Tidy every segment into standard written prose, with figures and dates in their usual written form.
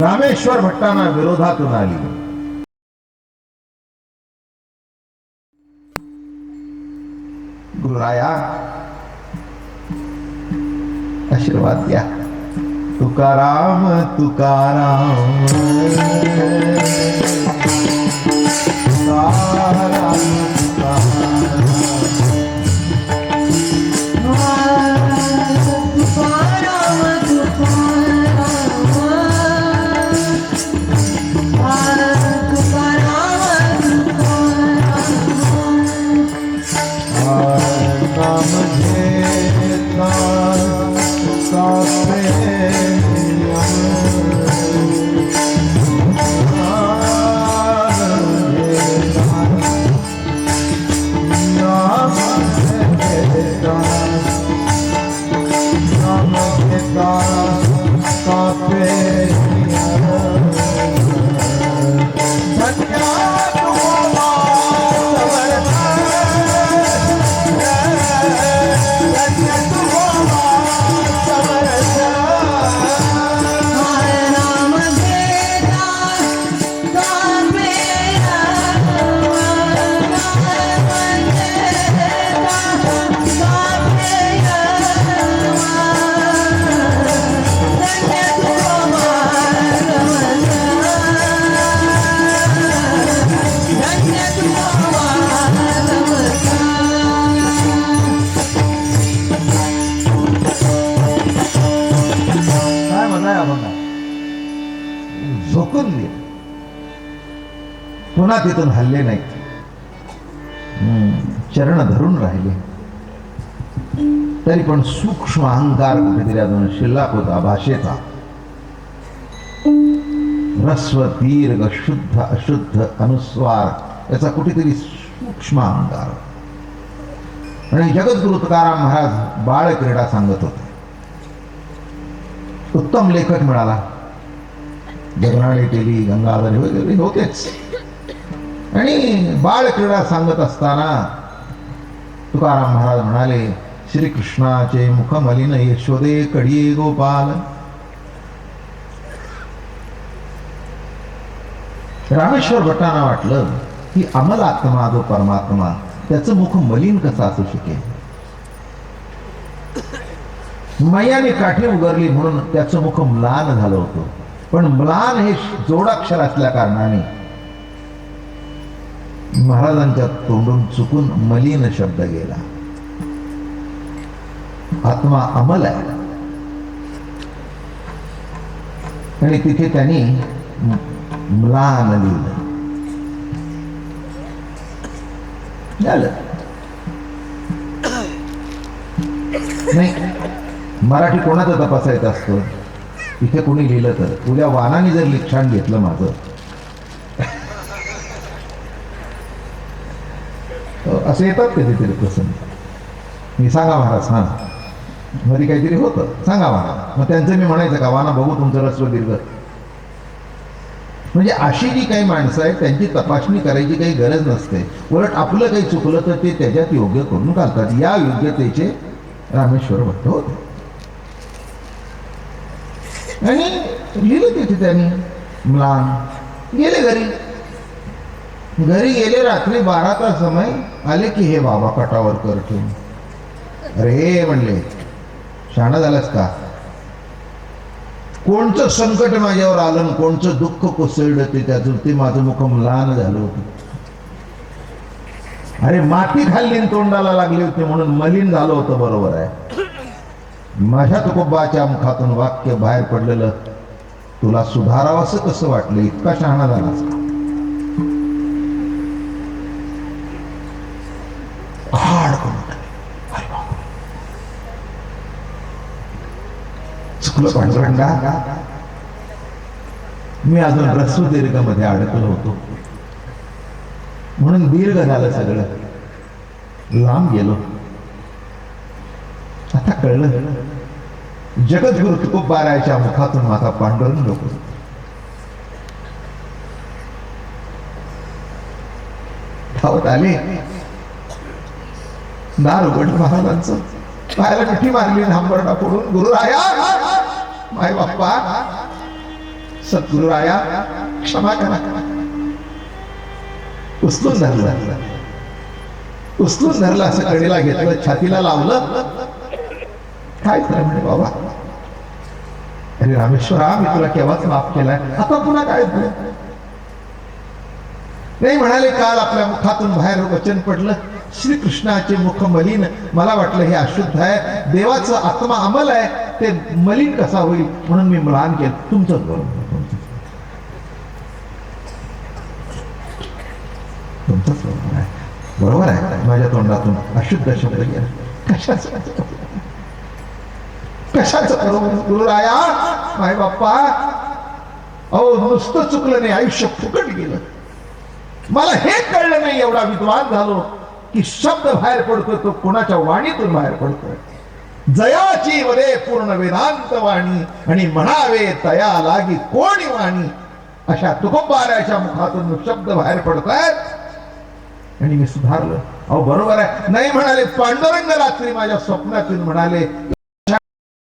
रामेश्वर भट्टांना विरोधातून आली. गुरुराया आशीर्वाद द्या. तुकाराम तुकाराम तुकाराम झोकून दे. पुन्हा तिथून हल्ले नाहीत. चरण धरून राहिले तरी पण सूक्ष्म अहंकार कुठेतरी अजून शिल्लक होता. भाषेचा ह्रस्व दीर्घ शुद्ध अशुद्ध अनुस्वार याचा कुठेतरी सूक्ष्म अहंकार. आणि जगद्गुरु तुकाराम महाराज बाळ क्रीडा सांगत होते. उत्तम लेखक मिळाला. जगनाडे केली, गंगाधर वगैरे होतेच. आणि बाळ क्रीडा सांगत असताना तुकाराम महाराज म्हणाले, श्रीकृष्णाचे मुख मलिन यशोदे कडिये गोपाल. रामेश्वर भट्टांना वाटलं की अमल आत्मा जो परमात्मा त्याचं मुख मलिन कसं असू शकेल. मैयाने काठी उगरली म्हणून त्याचं मुख म्लान झालं होतं. पण म्लान हे जोडाक्षर असल्या कारणाने महाराजांच्या तोंडून चुकून मलिन शब्द गेला. आत्मा अमल आहे. आणि तिथे त्यांनी म्लान लिहिलं. झालं नाही. मराठी कोणाचं तपासायचं असतं. इथे कोणी लिहिलं तर उद्या वानाने जर लिखाण घेतलं माझं असं येतात कधीतरी प्रसंग. मी सांगा महाराज हा मध्ये काहीतरी होतं सांगा महाराज. मग त्यांचं मी म्हणायचं का वाना बघू तुमचं रस्व दीर्घ. म्हणजे अशी जी काही माणसं आहेत त्यांची तपासणी करायची काही गरज नसते. उलट आपलं काही चुकलं तर ते त्याच्यात योग्य करून घालतात. या योग्यतेचे रामेश्वर भट्ट होते. आणि लिहिलं तिथे त्यांनी म्लान. गेले घरी. घरी गेले. रात्री 12चा समय आले की हे बाबा कटावर कर ठेवून. अरे म्हणले शहाणा झालास का. कोणचं संकट माझ्यावर आलं, कोणचं दुःख कोसळलं ते त्यातून ते माझं मुख म्लान झालं होतं. अरे माती खाल्ली तोंडाला लागली होती म्हणून मलिन झालं होतं. बरोबर आहे. माझ्या तुकोबाच्या मुखातून वाक्य बाहेर पडलेलं तुला सुधारावं असं कसं वाटलं. इतका शहाणा झालास. चुकलं पांडुरंगा. मी अजून ह्रस्व दीर्घ मध्ये अडकलो होतो म्हणून दीर्घ झालं सगळं. लांब गेलो. आता कळलं जगद्गुरु तुकोबारायाच्या मुखातून माझा पांडुरंग होतो. धावत आले. दार उघडलं महाराजांचं. पायाला मिठी मारली. हांबरडा फोडून गुरुराया माय बाप्पा सद्गुरुराया क्षमा करा. उचलून धरलं असं कडेला घेतलं, छातीला लावलं. काय झालं म्हणे बाबा, अरे रामेश्वरा, मी तुला केव्हाच माफ केलाय, आता पुन्हा काय झालं? नाही म्हणाले, काल आपल्या मुखातून बाहेर वचन पडलं, श्रीकृष्णाचे मुख मलिन. मला वाटलं हे अशुद्ध आहे, देवाचा आत्मा अमल आहे, ते मलिन कसा होईल म्हणून मी म्लान केलं. तुमचंच बरोबर आहे, बरोबर आहे. माझ्या तोंडातून अशुद्ध शब्द गेला. कशाच बरोबर गुरुराया, माय बाप्पा, अहो नुसतं चुकलं नाही, आयुष्य फुकट गेलं. मला हे कळलं नाही, एवढा विद्वान झालो की शब्द बाहेर पडतो तो कोणाच्या वाणीतून बाहेर पडतो. जयाची वदे पूर्ण वेदांत वाणी आणि म्हणावे तया लागी कोणी वाणी, अशा तुकोबाराच्या मुखातून शब्द बाहेर पडतायत आणि मी सुधारलं. अहो बरोबर आहे. नाही म्हणाले, पांडुरंग रात्री माझ्या स्वप्नातून म्हणाले,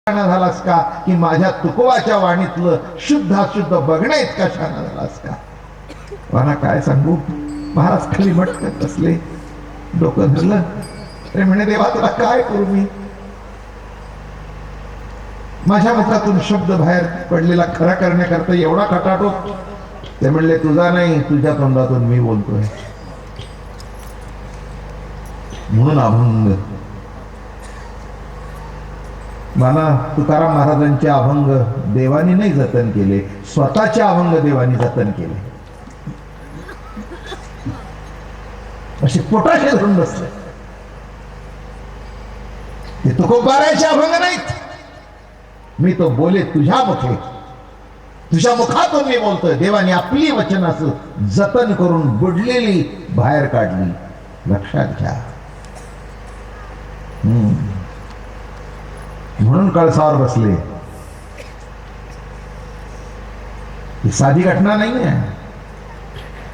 झालास का की माझ्या तुकोबाच्या वाणीतलं शुद्ध अशुद्ध बघण्या इतका छान झालास का. मला काय सांगू, महाराज खाली मटकत बसले, डोकं धरलं. ते म्हणे, देवा तुला काय करू मी, माझ्या मुखातून शब्द बाहेर पडलेला खरा करण्याकरता एवढा खटाटोप. ते म्हणले, तुझा नाही, तुझ्या तोंडातून मी बोलतोय म्हणून अभंग. मला तुकाराम महाराजांचे अभंग देवानी नाही जतन केले, स्वतःचे अभंग देवानी जतन केले. असे पोटाशे धरून बसले. ते तुकोबारायचे अभंग नाहीत. मी तो बोले तुझ्या मुखे, तुझ्या मुखातून मी बोलतोय. देवाने आपली वचनाचं जतन करून बुडलेली बाहेर काढली. लक्षात घ्या. म्हणून कळसावर बसले. ही साधी घटना नाही आहे.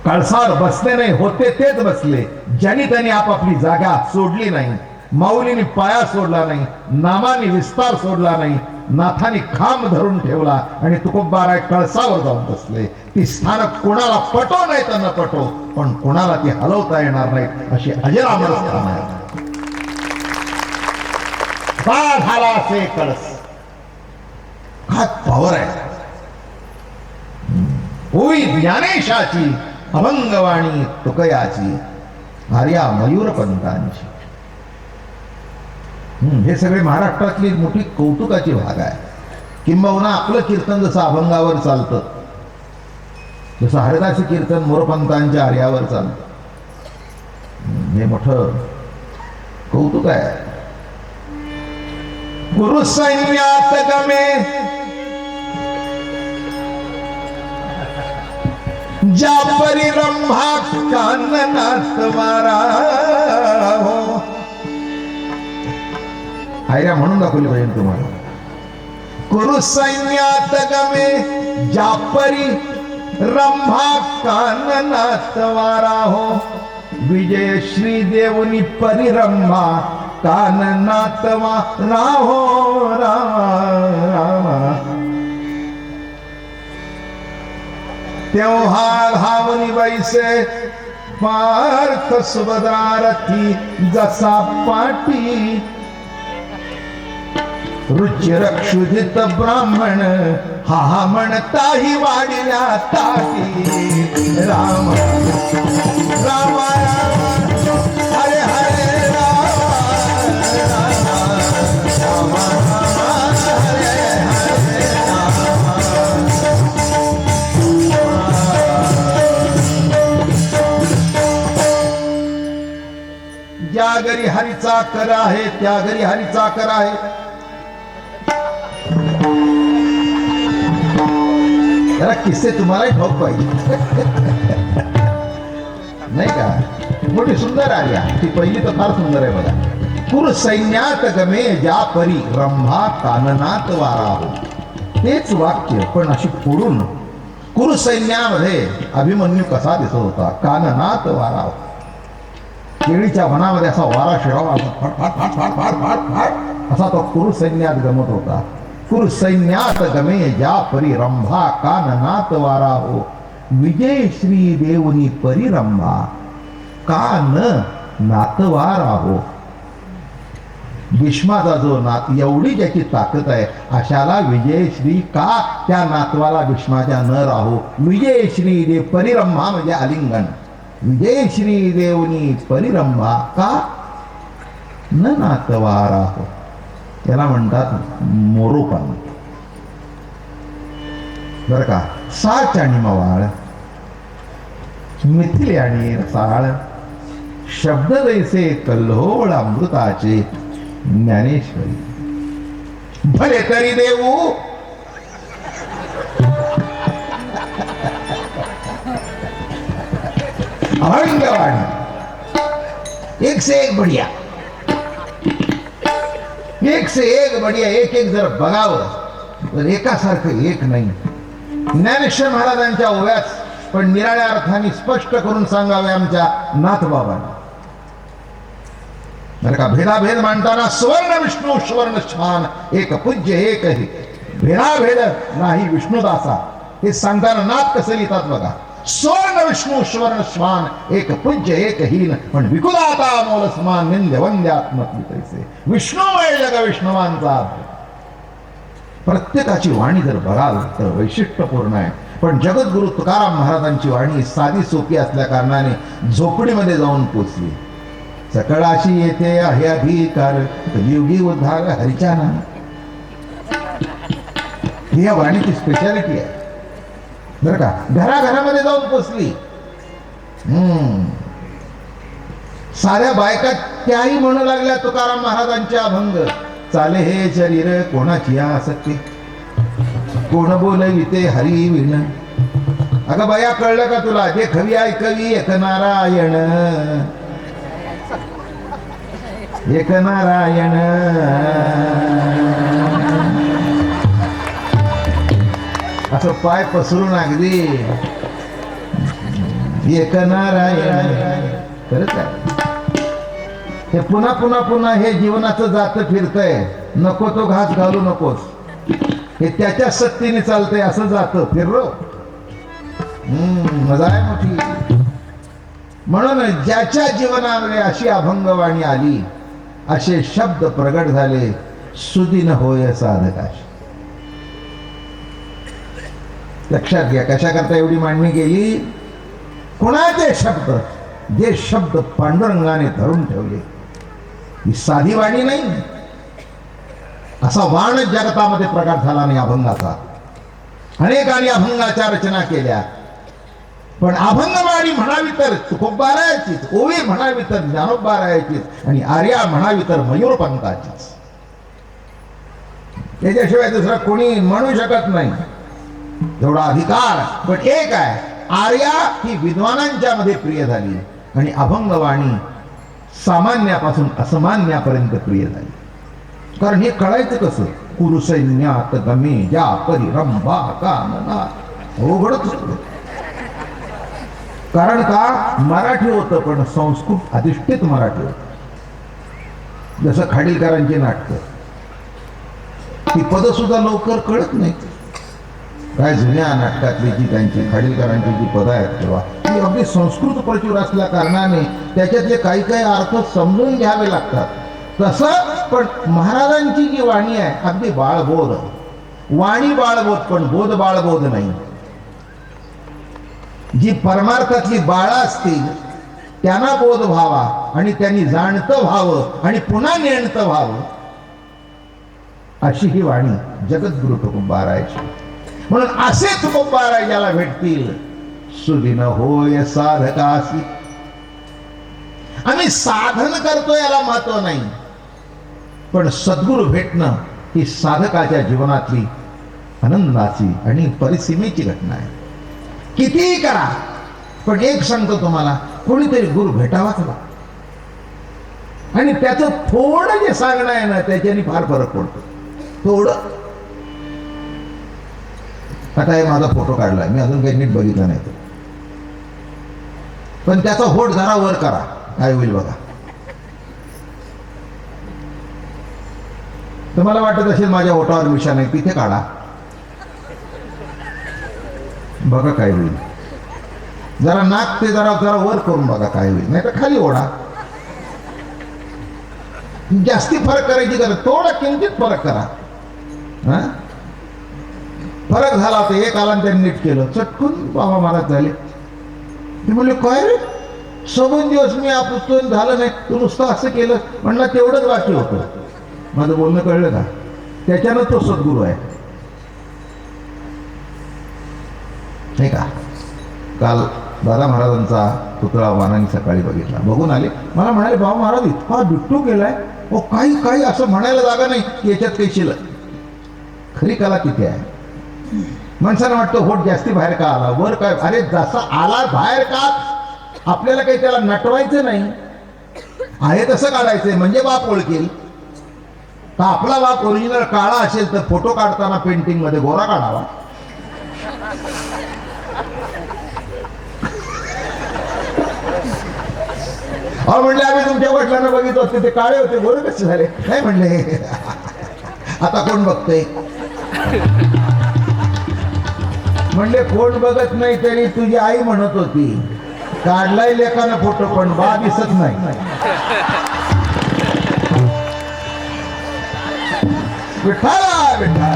कळसावर बसले नाही, होते तेच बसले. ज्यांनी त्यांनी आपापली जागा सोडली नाही. माऊलीने पाया सोडला नाही, नामाने विस्तार सोडला नाही, नाथाने खांब धरून ठेवला आणि तुकोबाराय कळसावर जाऊन बसले. ती स्थानक कोणाला पटो नाही तर न पटो, पण कोणाला ती हलवता येणार नाही अशी अजरामर स्थान आहे. झाला असे कळस, काय पॉवर आहे. होई ज्ञानेशाची अभंगवाणी तुकयाची, आर्या मयूरपंतांची. हे सगळे महाराष्ट्रातली मोठी कौतुकाची भाग आहे. किंबहुना आपलं कीर्तन जसं अभंगावर चालतं, जसं हरिदासी कीर्तन मोरपंतांच्या आर्यावर चालतं, हे मोठं कौतुक आहे. गुरु सैन्यात गमे ज्या परी रंभा काननात वारा हो. आयऱ्या म्हणून दाखवली पाहिजे तुम्हाला. गुरु सैन्यात गमे ज्या परी रंभा काननात वारा हो. विजय श्री देवनी परिरंभा काननात वारा हो. रामा तेव्हा धावनी वैसे पार्थ सुभद्रारथी जसा पाटी. रुचिरक्षुधित ब्राह्मण हा म्हणताही वाढल्या ताटी. राम राम हरे हरे राम राम हरे हरे राम. ज्या घरी हरीचा कर आहे त्या घरी हरीचा कर आहे. जरा किस्से तुम्हालाही ठाऊक पाहिजे नाही का. मोठी सुंदर आर्या, ती पहिली तर फार सुंदर आहे बघा. कुर सैन्यात गमे ज्या परी रंभा काननात वारा हो. तेच वाक्य पण अशी फोडून. कुर सैन्यामध्ये अभिमन्यू कसा दिसत होता, काननात वारा हो. केळीच्या वनामध्ये असा वारा शिरावा, फाट फाट फाट फाट फाट फाट फाट असा तो कुरु सैन्यात गमत होता. कुरुसैन्यात गमे ज्या परिरंभा काननात वारा हो विजय श्री देवनी परिरंभा का न नातवारा हो. भीष्माचा जो नात एवढी ज्याची ताकद आहे अशाला विजयश्री का त्या नातवाला भीष्माच्या न राहो. विजयश्री देव परिरंभा म्हणजे आलिंगन. विजयश्री देवनी परिरंभा का न नातवा राहो. त्याला म्हणतात मोरोपण. बर का. साच आणि मवाळ मिथिले आणि रसाळ शब्द जैसे कल्होळ अमृताचे ज्ञानेश्वरी. भले तरी देऊ अभंगवाणी एक से एक बढ़िया, एक से एक बढ़िया. एक एक जर बघावं तर एकासारखं एक नाही. ज्ञानेश्वर महाराजांच्या ओव्याच पण निराळ्या अर्थाने स्पष्ट करून सांगावे आमच्या नाथबाबांनी. बरं का. भेदाभेद मांडताना स्वर्ण विष्णू स्वर्ण छान एक पूज्य एक ही भेदाभेद नाही विष्णुदासा हे सांगताना नाथ कसं लिहितात बघा. स्वर्ण विष्णू स्वर्ण श्वान एक पूज्य एक हीन पण विकुलाता मोल समान निंद्य वंद्यात्मक तैसे. विष्णुमय जग विष्णुवांचा. प्रत्येकाची वाणी जर बघाल तर वैशिष्ट्यपूर्ण आहे. पण जगद्गुरु तुकाराम महाराजांची वाणी साधी सोपी असल्या कारणाने झोपडीमध्ये जाऊन पोचली. सकळाशी येथे आहे अधिकार कलियुगी उद्धार हरिच्या नाम. ही या वाणीची स्पेशालिटी आहे बरं का. घराघरामध्ये जाऊन पोचली. साऱ्या बायका त्याही म्हणू लागल्या तुकाराम महाराजांचे अभंग. चाले हे शरीर कोणाची आसक्ती कोण बोलविते हरी विण. अगं बाया कळलं का तुला. जे खवी ऐकवी एक नारायण एक नारायण. असं पाय पसरून अगदी एक नारायण. खरंच आहे. हे पुन्हा पुन्हा पुन्हा हे जीवनाचं जात फिरतंय. नको तो घास घालू नकोस. हे त्याच्या सक्तीने चालतंय असं जातं फिरलो. मजा आहे मोठी. म्हणून ज्याच्या जीवनामध्ये अशी अभंगवाणी आली असे शब्द प्रगट झाले. सुदिन होय साधकाशी. लक्षात घ्या कशा करता एवढी मांडणी केली. कुणाचे शब्द जे शब्द पांडुरंगाने धरून ठेवले. ही साधी वाणी नाही. असा वाण जगतामध्ये प्रकाश झाला नाही अभंगाचा. अनेकांनी अभंगाच्या रचना केल्या पण अभंगवाणी म्हणावी तर तुकोबारायाचीच. ओवी म्हणावी तर ज्ञानोबारायाचीच आणि आर्या म्हणावी तर मयूरपंथाचीच. त्याच्याशिवाय दुसरा कोणी म्हणू शकत नाही एवढा अधिकार. पण एक आहे आर्या ही विद्वानांच्या मध्ये प्रिय झाली आणि अभंगवाणी सामान्यापासून असामान्यापर्यंत प्रिय झाली. कारण हे कळायचं कसं. कुरुसैन्यात गमे ज्या परिरंभा कानना. अवघडच होतं. कारण का मराठी होतं पण संस्कृत अधिष्ठित मराठी होतं. जसं खाडीलकरांची नाटकं ती पद सुद्धा लवकर कळत नाहीत. काय जुन्या नाटकातली जी त्यांची खाडीलकरांची जी पद आहेत तेव्हा ती अगदी संस्कृत प्रचूर असल्या कारणाने त्याच्यातले काही काही अर्थ समजून घ्यावे लागतात. तसं पण महाराजांची जी वाणी आहे अगदी बाळबोध. वाणी बाळबोध पण बोध बाळबोध नाही. जी परमार्थातली बाळा असतील त्यांना बोध व्हावा आणि त्यांनी जाणतं व्हावं आणि पुन्हा नेणतं व्हावं अशी ही वाणी जगद्गुरु तुकोबारायाची. म्हणून असे तुकोबाराय ज्याला भेटतील सुदिन होय साधकासी. आम्ही साधन करतो याला महत्व नाही पण सद्गुरु भेटणं ही साधकाच्या जीवनातली आनंदाची आणि परिसीमेची घटना आहे. कितीही करा पण एक सांगतो तुम्हाला कोणीतरी गुरु भेटावाच हवा आणि त्याचं थोडं जे सांगणं आहे ना त्याच्याने फार फरक पडतो. थोडं. आता हे माझा फोटो काढलाय मी अजून काही नीट बघितलं नाही पण त्याचा होठ जरा वर करा काय होईल बघा. तर मला वाटत असेल माझ्या ओठावर मिशा नाही, तिथे काढा, बघा काय होईल. जरा नाक ते जरा जरा वर करून बघा काय होईल, नाही तर खाली ओढा. जास्ती फरक करायची गरज, थोडा किंचित फरक करा. हा फरक झाला होता, एक आला त्यांनी नीट केलं, चटकून बाबा महाराज झाले. ते म्हणले काय रे, 6 दिवस मी आपण झालं नाही, तू नुसतं असं केलं. म्हणलं तेवढंच बाकी होतं. माझं बोलणं कळलं का? त्याच्यानं तो सद्गुरू आहे, नाही का? काल दादा महाराजांचा पुतळा वानाने सकाळी बघितला, बघून आले. मला म्हणाले बाबा महाराज इतका बिट्टू केलाय, ओ काही काही असं म्हणायला जागा नाही की याच्यात काही शिल्लक. खरी कला तिथे आहे. माणसाला वाटतं होट जास्ती बाहेर का आला, वर काय, अरे जसा आला बाहेर का, आपल्याला काही त्याला नटवायचं नाही, आहे तसं काढायचंय, म्हणजे बाप ओळखेल. तर आपला बाप ओरिजिनल काळा असेल तर फोटो काढताना पेंटिंग मध्ये गोरा काढावा. अहो म्हणले आम्ही तुमच्या वडिलांना बघितलं होते, ते काळे होते, गोरे कसे झाले? नाही म्हणले. आता कोण बघतंय? म्हणले कोण बघत नाही तरी तुझी आई म्हणत होती काढलाय लेखानं फोटो पण बा दिसत नाही. विठ्ठला विठ्ठला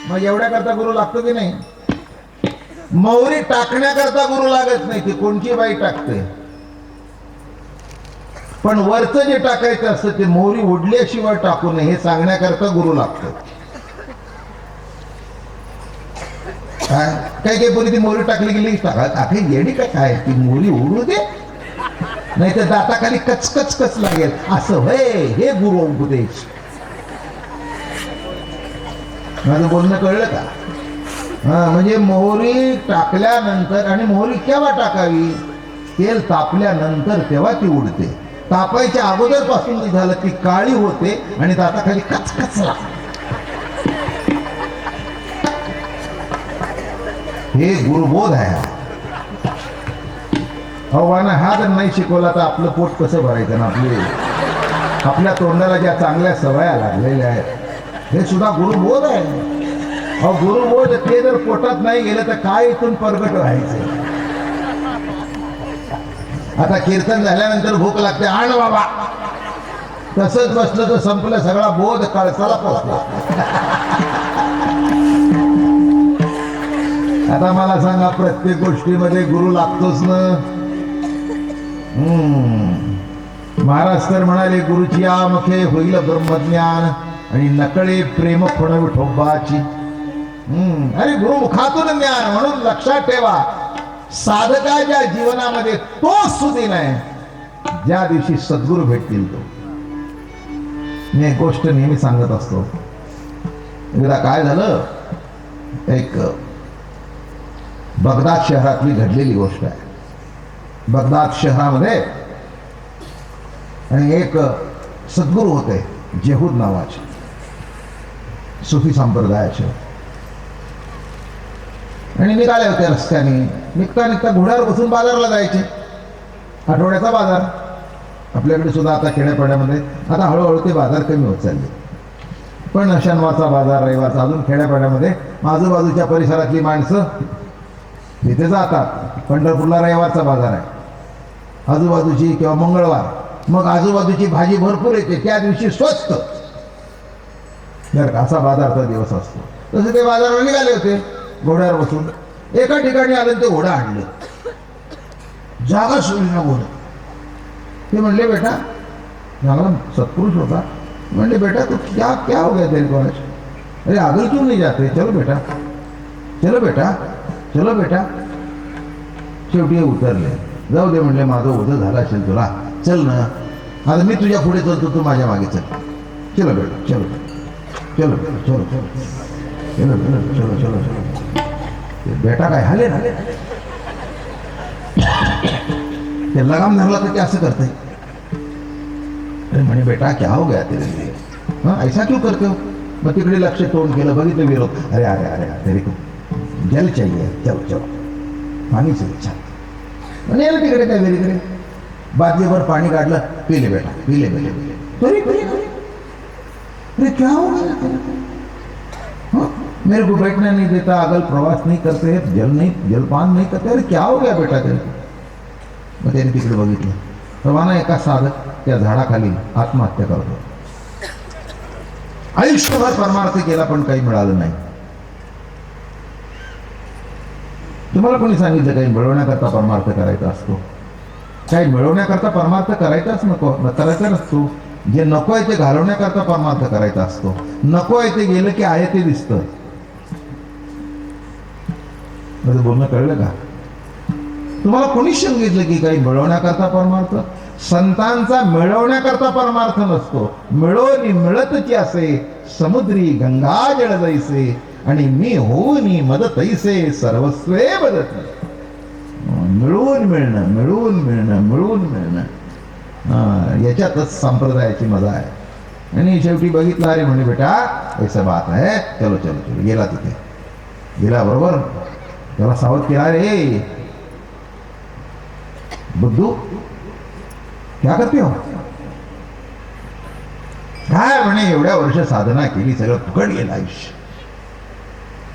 मग एवढ्या करता गुरु लागतो की नाही? मोहरी टाकण्याकरता गुरु लागत नाही, ती कोणची बाई टाकते. पण वरचं जे टाकायचं असतं ते मोहरी उडल्याशिवाय टाकू नये हे सांगण्याकरता गुरु लागतो. काय काय पोरी ती मोहरी टाकली गेली, टाका येडी का काय, ती मोहरी उडू दे, नाही तर दाताखाली कचकच कच लागेल. असं होय, हे गुरु उपदेश. माझं बोलणं कळलं का? हा म्हणजे मोहरी टाकल्यानंतर, आणि मोहरी केव्हा टाकावी? तेल तापल्यानंतर, तेव्हा ती उडते. तापायच्या अगोदर पासून झालं ती काळी होते आणि दाताखाली कचकच लागते. हे गुरुबोध आहे. अव्वाना हा जर नाही शिकवला तर आपलं पोट कसं भरायचं ना? आपल्या तोंडाला ज्या चांगल्या सवया लागलेल्या आहेत हे सुद्धा गुरुबोध आहे. अहो गुरुबोध ते जर पोटात नाही गेलं तर काय इथून प्रगट व्हायचं? आता कीर्तन झाल्यानंतर भूक लागते, आण बाबा, तसंच बसलं तर संपलं, सगळा बोध कळसाला पोचला. आता मला सांगा, प्रत्येक गोष्टीमध्ये गुरु लागतोच ना? महाराज तर म्हणाले गुरुची आमखे होईल ब्रह्मज्ञान आणि नकळे प्रेम खुण विठोबाची. अरे गुरु मुखातून ज्ञान, म्हणून लक्षात ठेवा साधकाच्या जीवनामध्ये तो सुदिन आहे ज्या दिवशी सद्गुरू भेटतील. तो मी एक गोष्ट नेहमी सांगत असतो. एकदा काय झालं, एक बगदाद शहरातली घडलेली गोष्ट आहे. बगदाद शहरामध्ये आणि एक सद्गुरू होते जेहूद नावाचे, सुफी संप्रदायाचे, आणि निघाले होते रस्त्याने. निघता निघता घोड्यावर बसून बाजारला जायचे. आठवड्याचा बाजार आपल्याकडे सुद्धा आता खेड्यापाड्यामध्ये आता हळूहळू ते बाजार कमी होत चालले. पण शनिवारचा बाजार, रविवारचा, अजून खेड्यापाड्यामध्ये आजूबाजूच्या परिसरातली माणसं तिथे जातात. पंढरपूरला रविवारचा बाजार आहे, आजूबाजूची किंवा मंगळवार, मग आजूबाजूची भाजी भरपूर येते, त्या दिवशी स्वस्त. असा बाजारचा दिवस असतो. तसे ते बाजाराला निघाले होते घोड्यावर बसून. एका ठिकाणी आलं ते घोडं आणलं, जागा सोडली ना घोडं. ते म्हणले बेटा, चांगला सत्पुरुष होता, म्हणले बेटा तू क्या हो गया तेरे को? अरे आगे क्यों नहीं जाते? चलो बेटा, चलो बेटा, चलो बेटा. शेवटी उतरले. जाऊ दे म्हणले, माझं उदं झालं असेल तुला, चल ना, आता मी तुझ्या पुढे चलतो, तू माझ्या मागे चल. चलो बेटा, चलो चलो चलो चलो चलो चलो चलो चलो. बेटा काय हाले ना, ते लगाम धरला तर ते असं करते. अरे म्हणे बेटा क्या हो गया तेरे लिए, हाँ ऐसा क्यों करते हो. मग तिकडे लक्ष तोंड केलं, बघितलं विरोध. अरे अरे अरे तेरे को जल चाहिए, चलो चलो पाणी चाहिए, चल. आणि याला तिकडे काय वेगळे बादलीभर पाणी काढलं, पिले बेटा पिले पिले पिले. तरी अरे क्या हो गया तेरे को, हाँ? मेरे को बैठने नहीं देता, अगल प्रवास नहीं करते, जलपान नहीं करते. अरे क्या हो गया बेटा तेरे को. मग त्याने तिकडे बघितलं, रवाना एका साधक त्या झाडाखाली आत्महत्या करतो. आयुष्यभर परमार्थ केला पण काही मिळालं नाही. तुम्हाला कोणी सांगितलं काही मिळवण्याकरता परमार्थ करायचा असतो? काही मिळवण्याकरता परमार्थ करायचाच नको, करायचा नसतो. जे नको आहे ते घालवण्याकरता परमार्थ करायचा असतो. नको आहे ते गेलं की आहे ते दिसतं. माझं बोलणं कळलं का? तुम्हाला कोणी सांगितलं की काही मिळवण्याकरता परमार्थ? संतांचा मिळवण्याकरता परमार्थ नसतो. मिळवणी मिळतची असे, समुद्री गंगा जळ जैसे, आणि मी होऊनी मदतैसे सर्वस्वे मदत. मिळवून मिळणं, मिळवून मिळणं, मिळवून मिळणं, याच्यातच संप्रदायाची मजा आहे. आणि शेवटी बघितलं, अरे म्हणे बेटा ऐसा बात आहे, चलो चलो चलो. गेला तिथे, गेला बरोबर त्याला सावध केला, रे बुद्धू क्या करते हो. काय म्हणे एवढ्या वर्ष साधना केली, सगळं फुकट गेलं आयुष्य.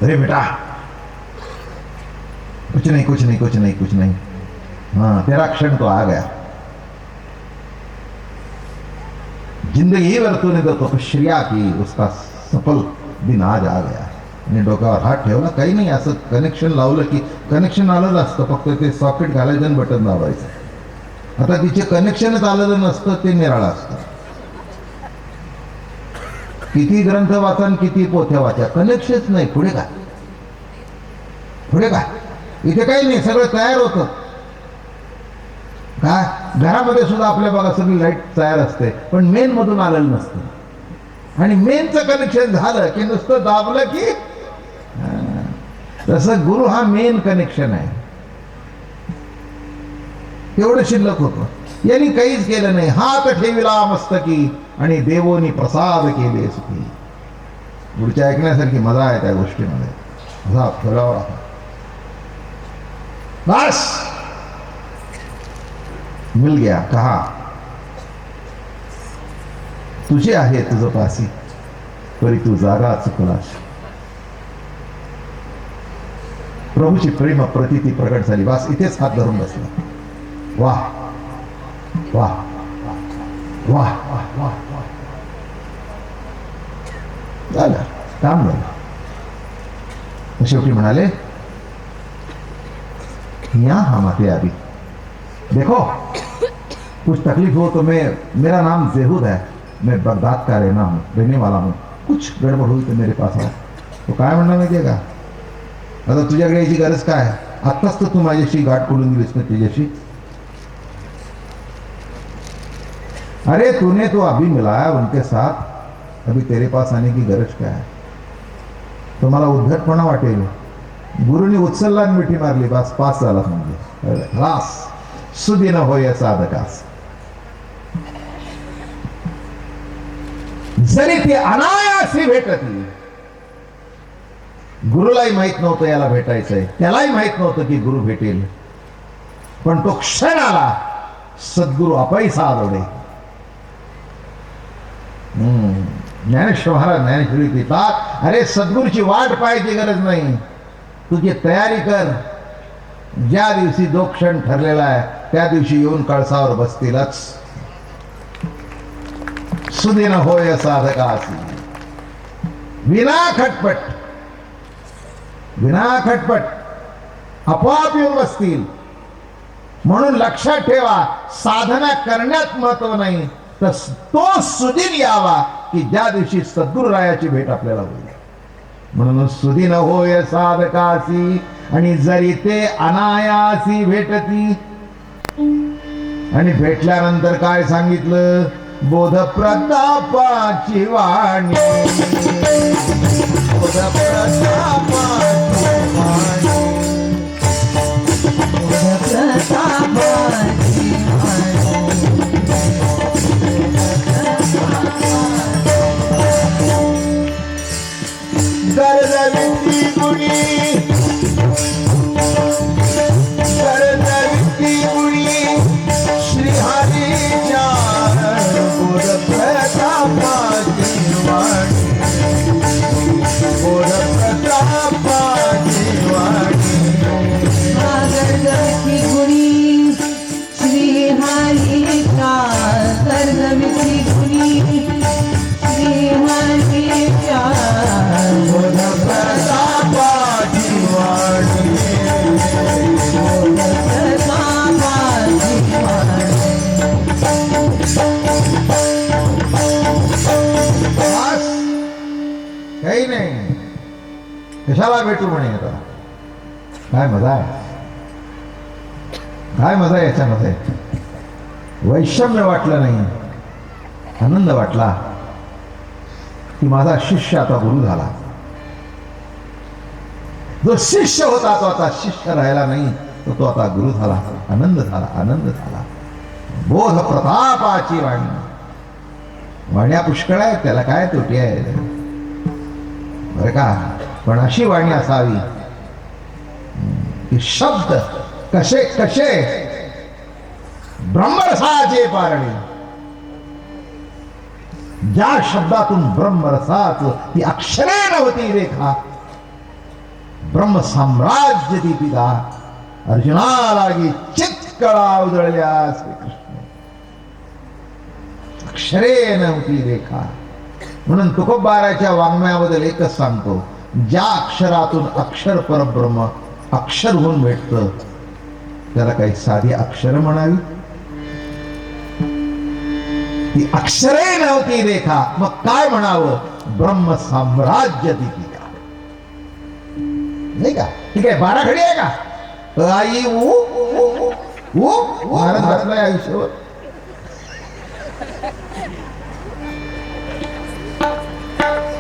अरे बेटा कुछ नहीं कुछ नहीं कुछ नहीं कुछ नहीं, हाँ तेरा क्षण तो आ गया. जिंदगी भर तूने तो तपश्चर्या की, उसका सफल दिन आज आ गया. आणि डोक्यावर हात ठेवला. काही नाही, असं कनेक्शन लावलं की कनेक्शन आलं असतं, फक्त ते सॉकेट घालायचं आणि बटन दाबायचं. आता तिचे कनेक्शनच आलेलं नसतं, ते निराळं असतं. किती ग्रंथ वाचा, किती पोथ्या वाचा, कनेक्शनच नाही. पुढे काय, पुढे काय, इथे काही नाही, सगळं तयार होतं. काय घरामध्ये सुद्धा आपल्या बघा सगळी लाईट तयार असते, पण मेन मधून आलेलं नसतं. आणि मेनचं कनेक्शन झालं की नुसतं दाबलं की, तसं गुरु हा मेन कनेक्शन आहे. तेवढं शिल्लक होतं. यांनी काहीच केलं नाही. हात ठेविला मस्तकी आणि देवोनी प्रसाद केले सुखी. पुढच्या ऐकण्यासारखी मजा आहे त्या गोष्टीमध्ये. असा फुलावा बस मिल गया. कहा तुझे आहे तुझ पासी, परी तू जागा चुकलास. प्रभूची प्रेम प्रतिती प्रकट झाली. बस इथेच हात धरून बसला. वाह वाह वाह वाह वाह. झालं काम झालं. शेवटी म्हणाले, यहाँ हम आते अभी, देखो कुछ तकलीफ हो तो मेरा नाम जेहूद है, मैं बगदाद का रहने वाला हूँ. कुछ गडबड हुई तो मेरे पास आओ. तो काय म्हणणार माहितीये का, आता तुझ्याकडे याची गरज काय. आत्ताच तर तू माझ्याशी गाठ खोलून दिलीस ना तुझ्याशी. अरे तूने तो अभी मिलाया उनके साथ, अभी तेरे पास आने की गरज क्या है. तो मला उद्धटपणा वाटेल. गुरुनी उचलला आणि मिठी मारली, बस पास झाला. म्हणजे रास सुदिन होय साधकास. जरी ती अनायासी भेटती, गुरुलाही माहित नव्हतं याला भेटायचंय, त्यालाही माहित नव्हतं की गुरु भेटेल. पण तो क्षण आला, सद्गुरु अपैसा आलोडे. ज्ञानेश्वर महाराज ज्ञानेश्वरी पितात, अरे सद्गुरूची वाट पाहायची गरज नाही, तुझी तयारी कर. ज्या दिवशी जो क्षण ठरलेला आहे त्या दिवशी येऊन कळसावर बसतीलच. सुदिन होय साधकासी, विना खटपट, विना खटपट आपोआप येऊन बसतील. म्हणून लक्षात ठेवा, साधना करण्यात महत्व नाही, तर तो सुदिन यावा की ज्या दिवशी सद्गुरुरायाची भेट आपल्याला होईल. म्हणून सुदिन होय साधकासी, आणि जरी ते अनायासी भेटती. आणि भेटल्यानंतर काय सांगितलं, बोध प्रतापाची वाणी, बोध प्रतापाची वाणी, बोध प्रतापाची वाणी. पाची वाणी गर्गविती गुणी श्री हरीचा गर्गविती गुणी श्री हरीचा बोध प्रतापाची वाणी बस, काही नाही. कशाला भेटू म्हणे आता. काय मजा आहे, काय मजा आहे याच्यामध्ये. वैषम्य वाटलं नाही, आनंद वाटला की माझा शिष्य आता गुरु झाला. जो शिष्य होता तो आता शिष्य राहिला नाही, तो आता गुरु झाला. आनंद झाला, आनंद झाला. बोध प्रतापाची वाणी. वाण्या पुष्कळ आहेत, त्याला काय तोटी आहे बरं का. पण अशी वाणी असावी की शब्द कसे कसे ब्रह्मरसाचे पारणे. ज्या शब्दातून ब्रह्मरसाच ती अक्षरे नव्हती रेखा. ब्रह्म साम्राज्य दीपिका अर्जुना लागी चित्कळा उजळल्या श्रीकृष्ण. अक्षरे नव्हती रेखा. म्हणून तुकोबाराच्या वाङ्मयाबद्दल एकच सांगतो, ज्या अक्षरातून अक्षर परब्रह्म अक्षर होऊन भेटतं त्याला काही साधी अक्षर म्हणावी. ती अक्षरे नव्हती रेखा, मग काय म्हणावं. ब्रह्म साम्राज्य दीपिका. नाही का. ठीक आहे, बाराखडी आहे का. आई महाराज बसलाय आयुष्यावर.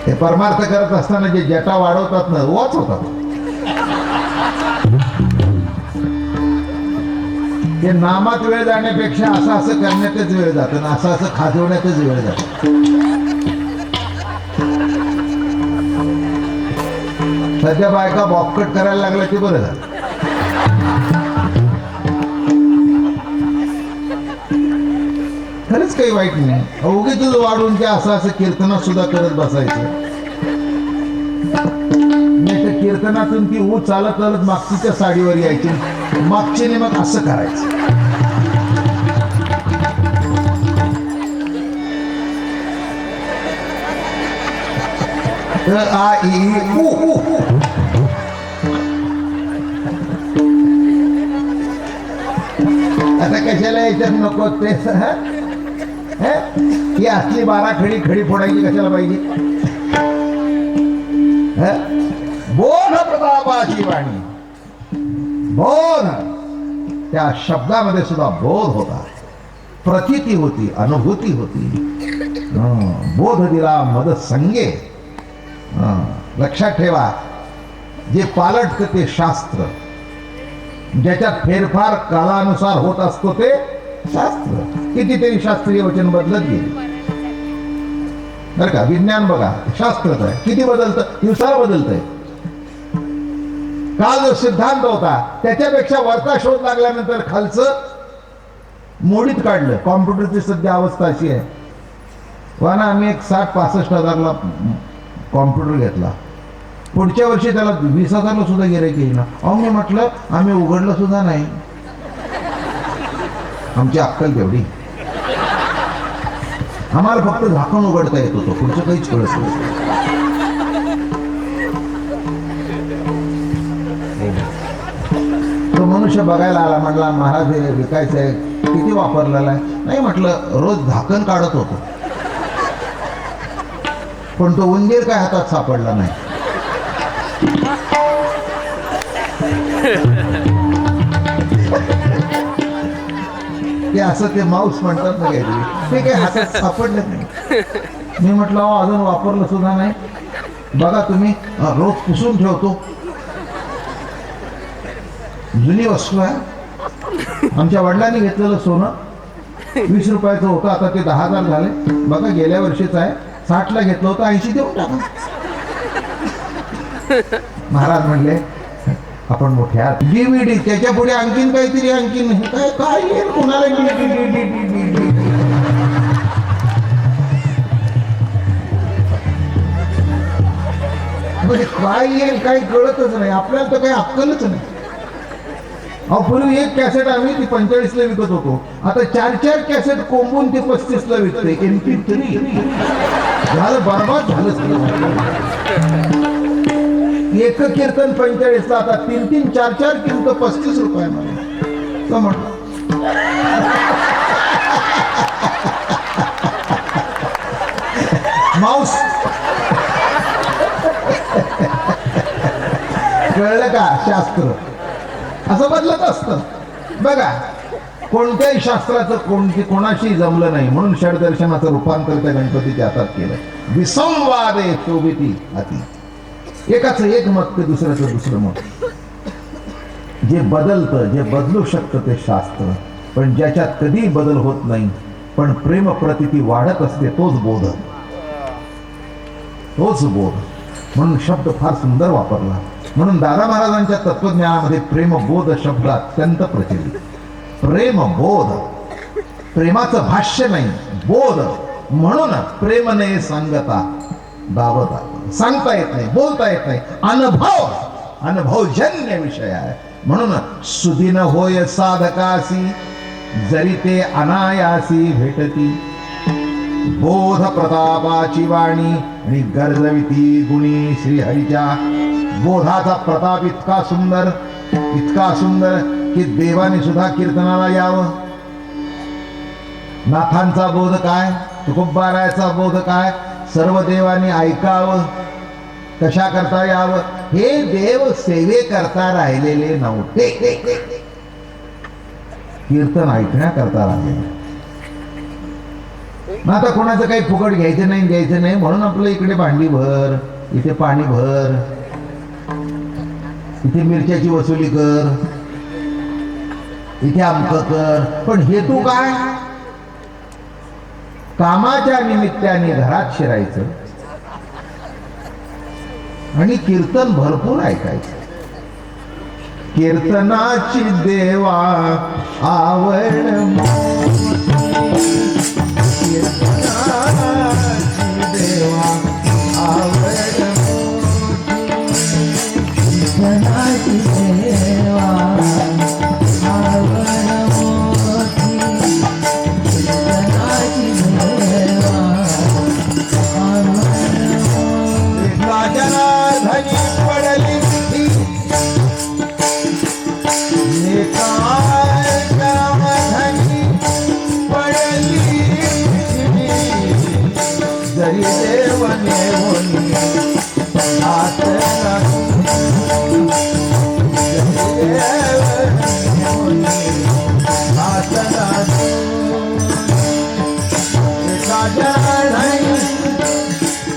हे परमार्थ करत असताना जे जटा वाढवतात ना, वाच होतात. ते नामात वेळ जाण्यापेक्षा असं असं करण्यातच वेळ जातो ना, असं असं खाजवण्यातच वेळ जातो. सध्या बायका बॉपकट करायला लागल्या ते बरं झालं. खरंच काही वाईट नाही. उगीच वाढून ते असं असं कीर्तनात सुद्धा करत बसायचं. नाही तर कीर्तनातून ती ऊ चालत चालत मागचीच्या साडीवर यायची, मागचीने मग असं करायचं. आ इ ऊ. आता कशाला याच्यात नको ते. ही असली बाराखडी खडी फोडायची कशाला पाहिजे. बोध प्रतापाची वाणी. बोध, त्या शब्दामध्ये सुद्धा बोध होता, प्रतीती होती, अनुभूती होती. बोध दिला मद संगे. लक्षात ठेवा, जे पालटतं ते शास्त्र, ज्याच्यात फेरफार कालानुसार होत असतो ते शास्त्र. कितीतरी शास्त्रीय वचन बदलत गेले बरं का. विज्ञान बघा, शास्त्रच आहे, किती बदलतं, दिवसाला बदलतंय. काल जो सिद्धांत होता त्याच्यापेक्षा वरचा शोध लागल्यानंतर खालचं मोडीत काढलं. कॉम्प्युटरची सध्या अवस्था अशी आहे. वाना आम्ही एक 60-65 हजारला कॉम्प्युटर घेतला. पुढच्या वर्षी त्याला 20,000ला सुद्धा गिऱ्हाईक येईल ना. अहो मी म्हटलं आम्ही उघडलं सुद्धा नाही. आमची अक्कल तेवढी, आम्हाला फक्त झाकण उघडता येत होतं, पुढचं काहीच कळत नाही. तो मनुष्य बघायला आला, म्हटला महाराज हे विकायचं आहे, किती वापरलेला आहे. नाही म्हटलं, रोज झाकण काढत होतो, पण तो उंदीर काय हातात सापडला नाही. ते असं ते माऊस म्हणतात ना काहीतरी, ते काही हातात सापडलं नाही. मी म्हटलं अजून वापरलं सुद्धा नाही. बघा तुम्ही, रोज पुसून ठेवतो, जुनी वस्तू आहे. आमच्या वडिलांनी घेतलेलं सोनं 20 रुपयाचं होतं, आता ते 10,000 झाले. बघा गेल्या वर्षीचं आहे, 60ला घेतलं होतं, 80 देऊन टाका. महाराज म्हणले आपण मोठे आहात. DVD, त्याच्या पुढे आणखीन काहीतरी, आणखीन काय काय येईल कोणाला. म्हणजे काय येईल काही कळतच नाही, आपल्याला तर काही अक्कलच नाही. अहो पूर्वी एक कॅसेट आम्ही ती 45ला विकत होतो, आता 4 कॅसेट कोंबून ते 35ला विकते. MP3 झालं, बरबाद झालं सगळं. एक कीर्तन 45ला, आता 3 4 कीर्तन 35 रुपयामध्ये. तर म्हटलं माऊस कळलं का? शास्त्र असं बदलत असतं बघा. कोणत्याही शास्त्राचं कोणाशी जमलं नाही, म्हणून षडदर्शनाचं रूपांतर त्या गणपतीच्या हातात केलं. विसंवादे शोभिती अति, एकाच एक मत ते दुसऱ्याचं दुसरं मत. जे बदलतं, जे बदलू शकतं ते शास्त्र, पण ज्याच्यात कधी बदल होत नाही पण प्रेम प्रतिती वाढत असते तोच बोध, तोच बोध. म्हणून शब्द फार सुंदर वापरला. म्हणून दादा महाराजांच्या तत्वज्ञानामध्ये प्रेमबोध शब्द अत्यंत प्रचलित. प्रेमबोध, प्रेमाचं भाष्य नाही, बोध. म्हणून प्रेमने सांगता दावता, सांगता येत नाही, बोलता येत नाही, अनुभवजन्य विषय आहे. म्हणून सुदिन होय साधकासी, जरी ते अनायासी भेटती. बोध प्रतापाची वाणी आणि गरजविती गुणी श्रीहरीच्या. बोधाचा प्रताप इतका सुंदर, इतका सुंदर की देवाने सुद्धा कीर्तनाला यावं. नाथांचा बोध काय, तुकोबारायाचा बोध काय, सर्व देवांनी ऐकावं. कशा करता यावं, हे देव सेवे करता राहिलेले नव्हते, कीर्तन ऐकण्याकरता राहिलेले. आता कोणाचं काही फुकट घ्यायचं नाही, द्यायचं नाही, म्हणून आपलं इकडे भांडी भर, इथे पाणी भर, इथे मिरच्याची वसुली कर, इथे अमकं कर. पण हेतू काय? कामाच्या निमित्ताने घरात शिरायचं आणि कीर्तन भरपूर ऐकायचं. कीर्तनाची देवा आवड, कीर्तनाची देवा आवड, कीर्तनाची देवा आवड मोठी, कीर्तनाची देवा आवड मोठी. जनार्दनी पडली जनार्दनी पडली, जरी देवने होनी आतला, जरी देवने होनी आतला. एका जनार्दनी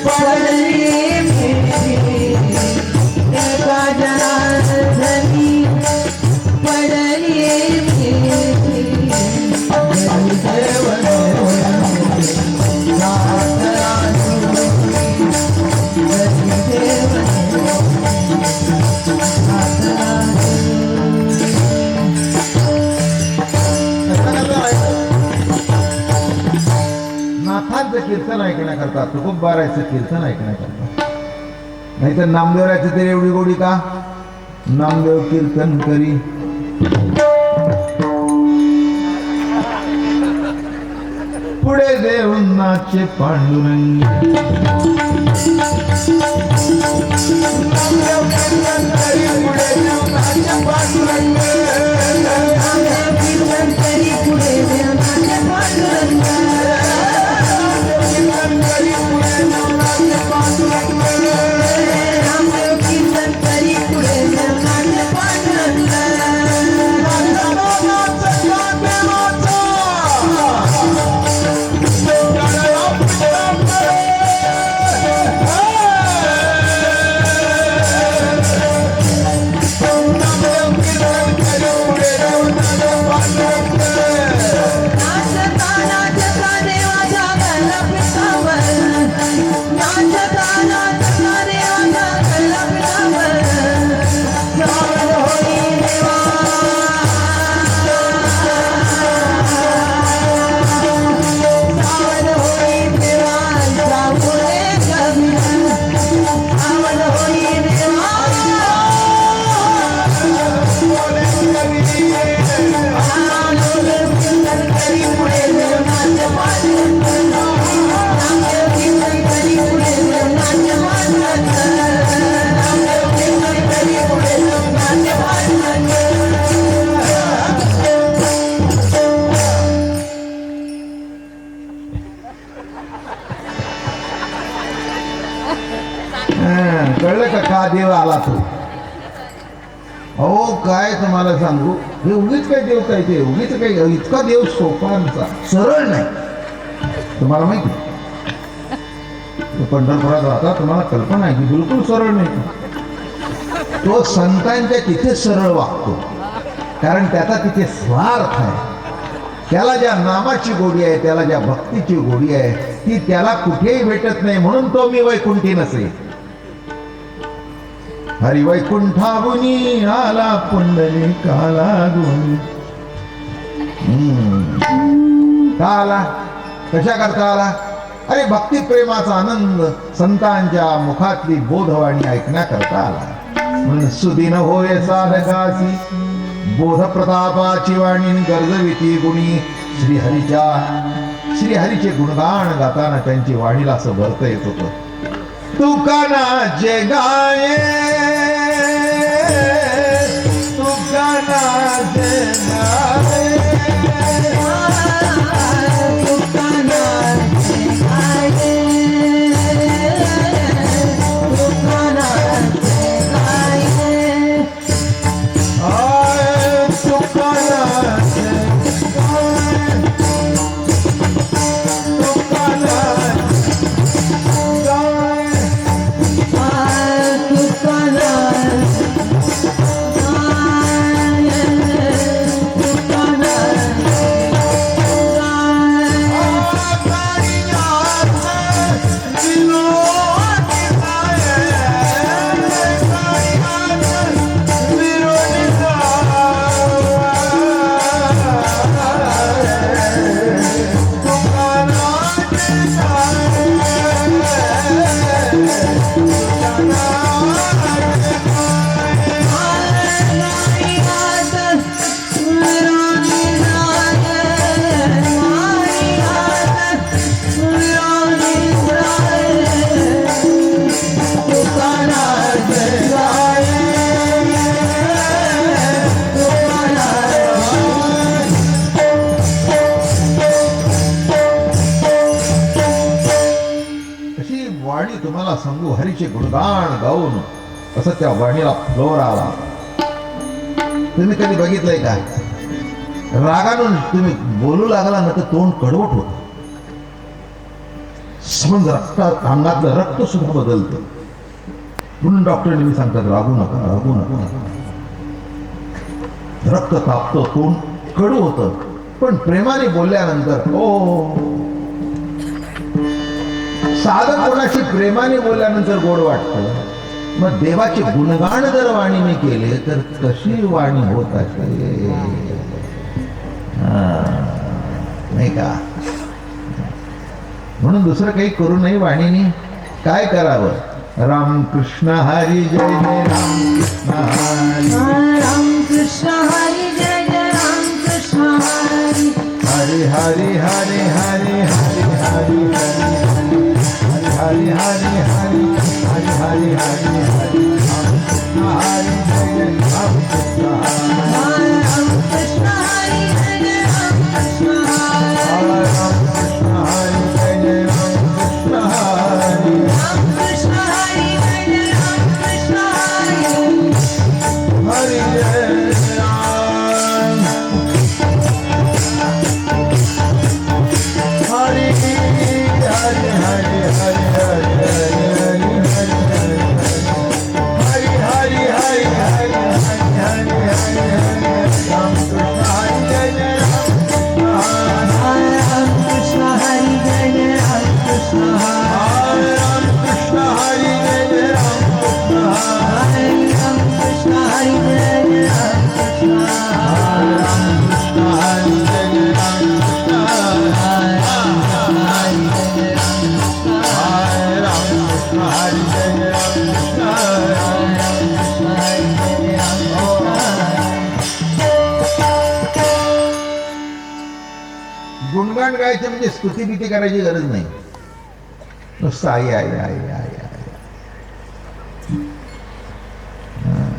पडली मेरी, एका जनार्दनी पडली मेरी, जरी देवने होनी आतला, जरी देवने होनी आतला. नाथांचं कीर्तन ऐकण्याकरता, तुकोबारायचं कीर्तन ऐकण्याकरता. नाही तर नामदेवरायचं तरी एवढी गोडी का? नामदेव कीर्तन करी, पुढे देवनाचे पांडुरंग. नामदेव कीर्तन करी, पुढे देवनाचे पांडुरंग. नामदेव कीर्तन करी, पुढे देवनाचे पांडुरंग. नामदेव कीर्तन करी, पुढे देवनाचे पांडुरंग. देव आला तो. अहो काय तुम्हाला सांगू, हे उगीच काय देव काय ते उगीच काही इतका देव सोपांचा सरळ नाही. तुम्हाला माहिती पंढरपुरात राहता, तुम्हाला कल्पना आहे की बिलकुल सरळ नाही. तो संतांच्या तिथे सरळ वागतो, कारण त्याचा तिथे स्वार्थ आहे. त्याला ज्या नामाची गोडी आहे, त्याला ज्या भक्तीची गोडी आहे, ती त्याला कुठेही भेटत नाही. म्हणून तो मी वैकुंठी नसे. हरी वैकुंठाबुनी आला पुंडलिकाला गुणी. का आला, कशा करता आला? अरे भक्ती प्रेमाचा आनंद संतांच्या मुखातली बोधवाणी ऐकण्याकरता आला. म्हणून सुदिन होय साधकासी बोध प्रतापाची वाणी गर्जविती गुणी. श्रीहरीचे गुणगान गाताना त्यांची वाणीला असं भरता येत होतं. तुकानाचे गाये तुकानाचे गाये तुम्हाला सांगू. हरीचे गुणगान गाऊन असं त्या वाणीला फ्लोर आला. तुम्ही कधी बघितलंय का, रागानं तुम्ही बोलू लागला ना तर तोंड कडवट होत. समज रक्तात अंगातलं रक्त सुद्धा बदलतं. म्हणून डॉक्टर नेहमी सांगतात रागू नका, रागू नका. रक्त तापतं, तोंड कडू होतं. पण प्रेमाने बोलल्यानंतर ओ साधं कोणाशी प्रेमाने बोलल्यानंतर गोड वाटतं. मग देवाचे गुणगान जर वाणीने केले तर कशी वाणी होत असेल, नाही का? म्हणून दुसरं काही करू नये वाणीने. काय करावं? रामकृष्ण हरी जय जय रामकृष्ण हरी रामकृष्ण हरी जय जय रामकृष्ण हरी हरी हरी हरी हरी हरी हरी हरी हरी हरी हरी हरी हरी हरी हरी जय रामकृष्ण रामकृष्ण हरी जय जय रामकृष्ण हरी रामकृष्ण हरी जय जय रामकृष्ण हरी रामकृष्ण हरी जय जय रामकृष्ण हरी हरी जय राम हरी हरी हरी हरी गुणगान गायचं म्हणजे स्तुती बिती करायची गरज नाही. नुसतं आई आई आई आई आई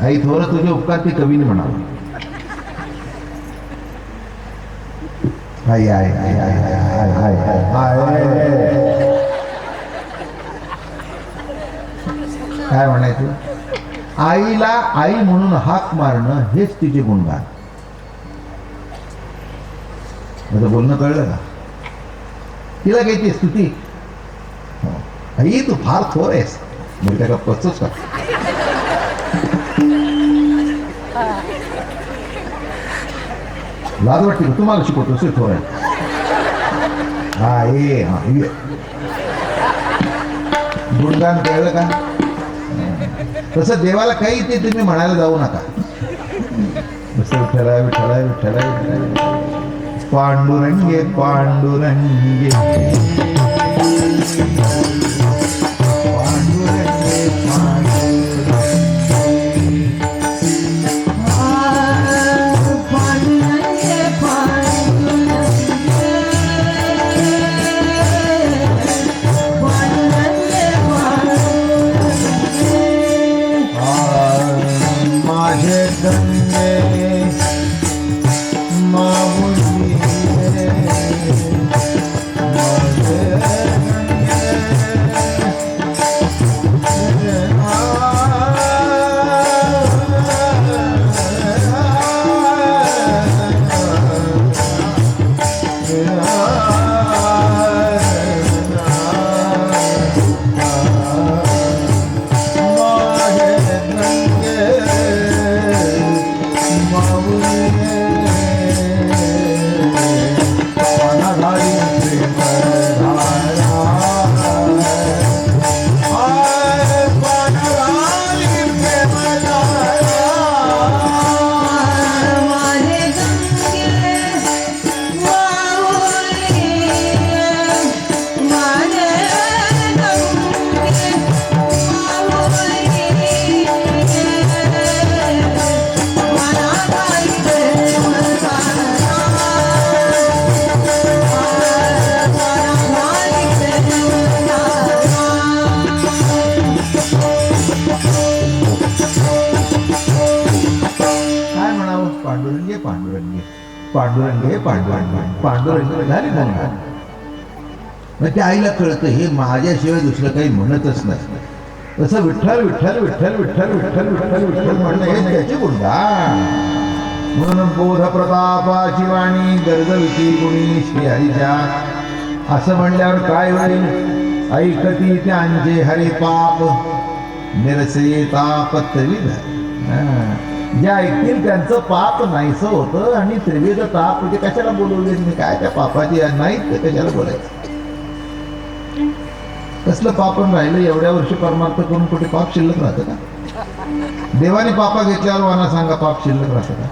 आई थोडं तुझे उपकार ते कवीने म्हणावं. आई आई आई आई आई आई आई काय म्हणायचं? आईला आई म्हणून हाक मारणं हेच तिचे गुणगान. माझं बोलणं कळलं का? तिला काही ती स्तुती, आई तू फार थोर आहेस, म्हणजे त्या का पचच का? लाज वाटते का? तुम्हाला शिकवतो असे थोर आहे. हा ये गुणगान कळलं का? तसं देवाला काही ते तुम्ही म्हणायला जाऊ नका. विठ्ठला विठ्ठला विठ्ठला विठ्ठला पांडुरंगे पांडुरंगे पांडुरंगे माझे गंगे माऊली पांडुरंगे पांडुरंगे पांडुरंगे पांडुरंगे पांडुरंगे झाले ना. मग त्या आईला कळतं हे माझ्याशिवाय दुसरं काही म्हणतच नाही. तसं विठ्ठल विठ्ठल विठ्ठल विठ्ठल विठ्ठल विठ्ठल विठ्ठल म्हणणं हे त्याची गुणगान. म्हणून बोध प्रतापाची वाणी गरजविती गुणी श्री हरीच्या असं म्हणल्यावर काय होईल? ऐकती त्यांचे हरी पाप निरसे ताप त्रिविध. जे ऐकतील त्यांचं पाप नाहीसं होतं आणि त्रिविध ताप म्हणजे कशाला बोलवले मी? काय त्या पापाची नाहीत तर कशाला बोलायचं? कसलं पापण राहिलं? एवढ्या वर्षी परमार्थ करून कुठे पाप शिल्लक राहतं का? देवाने पापा घेतल्यावर वाना सांगा पाप शिल्लक राहतं का?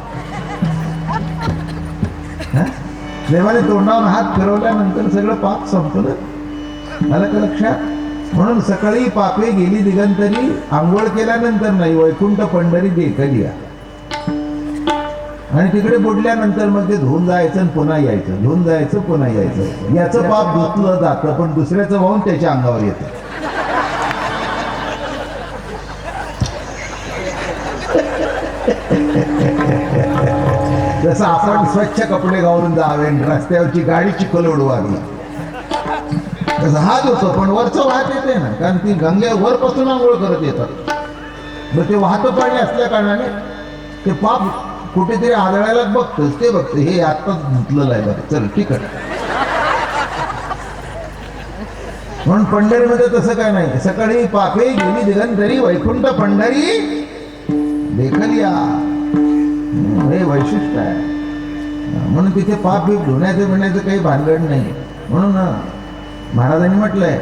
देवाने तोंडावर हात फिरवल्यानंतर सगळं पाप संपलं. आलं का लक्षात? म्हणून सकाळी पापे गेली दिगंतरी, आंघोळ केल्यानंतर नाही, वैकुंठ पंढरी देखलिया. आणि तिकडे बुडल्यानंतर मग ते धुवून जायचं पुन्हा यायचं, धुवून जायचं पुन्हा यायचं. याचं पाप धुतलं जातं पण दुसऱ्याचं वाहून त्याच्या अंगावर येतं. जसं आपण स्वच्छ कपडे घालून जावे, रस्त्यावरची गाडी चिखल उडवावी, तसं हात होतो पण वरचं वाहत येते ना, कारण ती गंगे वरपासून आंघोळ करत येतात. मग ते वाहतं पाणी असल्या कारणाने ते पाप कुठेतरी आदळायला बघतंच, ते बघते हे आत्ताच धुतलेलं आहे बरं, चल ठीक आहे. म्हणून पंढरीमध्ये तसं काय नाही. सकाळी पापे गेली दिगंतरी, वैकुंठ पंढरी देखलिया. हे वैशिष्ट्य आहे. म्हणून तिथे पाप बीप धुण्याचं बिण्याचं काही भानगड नाही. म्हणून महाराजांनी म्हटलंय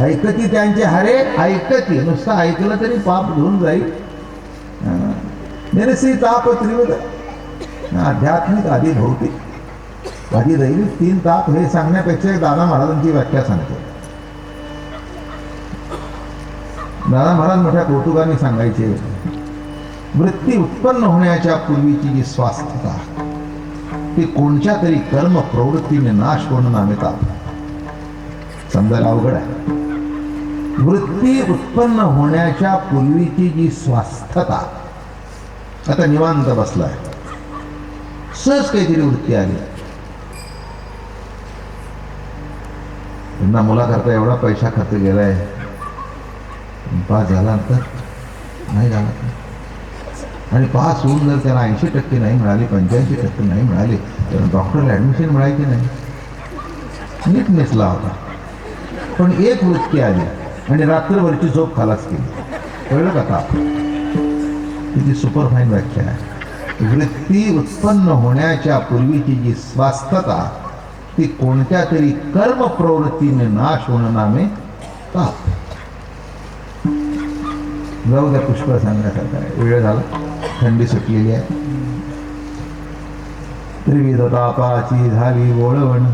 ऐकती त्यांचे हरे ऐकती. नुसतं ऐकलं तरी पाप धुवून जाईल. निरसी ताप त्रिविध. आध्यात्मिक आधी भौतिक आधी दैविक तीन ताप हे सांगण्यापेक्षा दादा महाराजांची व्याख्या सांगतो. दादा महाराज मोठ्या कौतुकाने सांगायचे, वृत्ती उत्पन्न होण्याच्या पूर्वीची जी स्वास्थता ती कोणत्या तरी कर्म प्रवृत्तीने नाश होणं नामे ताप. समजायला अवघड आहे. वृत्ती उत्पन्न होण्याच्या पूर्वीची जी स्वास्थता, आता निवांत बसलाय, सहज काहीतरी वृत्ती आली, त्यांना मुलाकरता एवढा पैसा खर्च गेलाय, पास झाला तर नाही झाला का? आणि पास होऊन जर त्याला 80% नाही मिळाले, 85% नाही मिळाले, तर डॉक्टरला ॲडमिशन मिळायची नाही. नीट नेसला होता, पण एक वृत्ती आली आणि रात्रभरची झोप खालाच केली. कळलं का आता? किती सुपरफाईन व्याख्या आहे. वृत्ती उत्पन्न होण्याच्या पूर्वीची जी स्वास्थता ती कोणत्या तरी कर्म प्रवृत्तीने नाश होणं नामे ताप. जाऊ द्या, पुष्कळ सांगण्यासारखं आहे, वेळ झाला, थंडी सुटलेली आहे. त्रिविध तापाची झाली ओळवण,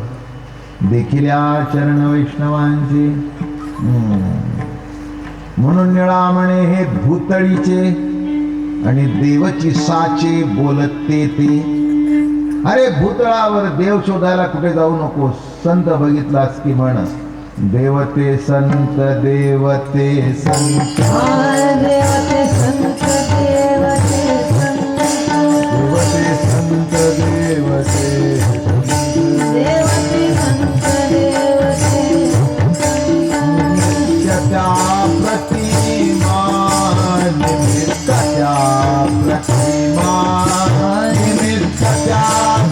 देखिल्या चरण वैष्णवांची. म्हणून निळामणे हे भूतळीचे आणि देवची साचे बोलते ते. अरे भूतळावर देव शोधायला कुठे जाऊ नको, संत बघितलास की म्हण देवते संत देवते संत देवते संत देवते संत देवते संत देवते देवते संत देवते नित्याच्या प्रतिमा निमित्ताच्या प्रतिमा निमित्ताच्या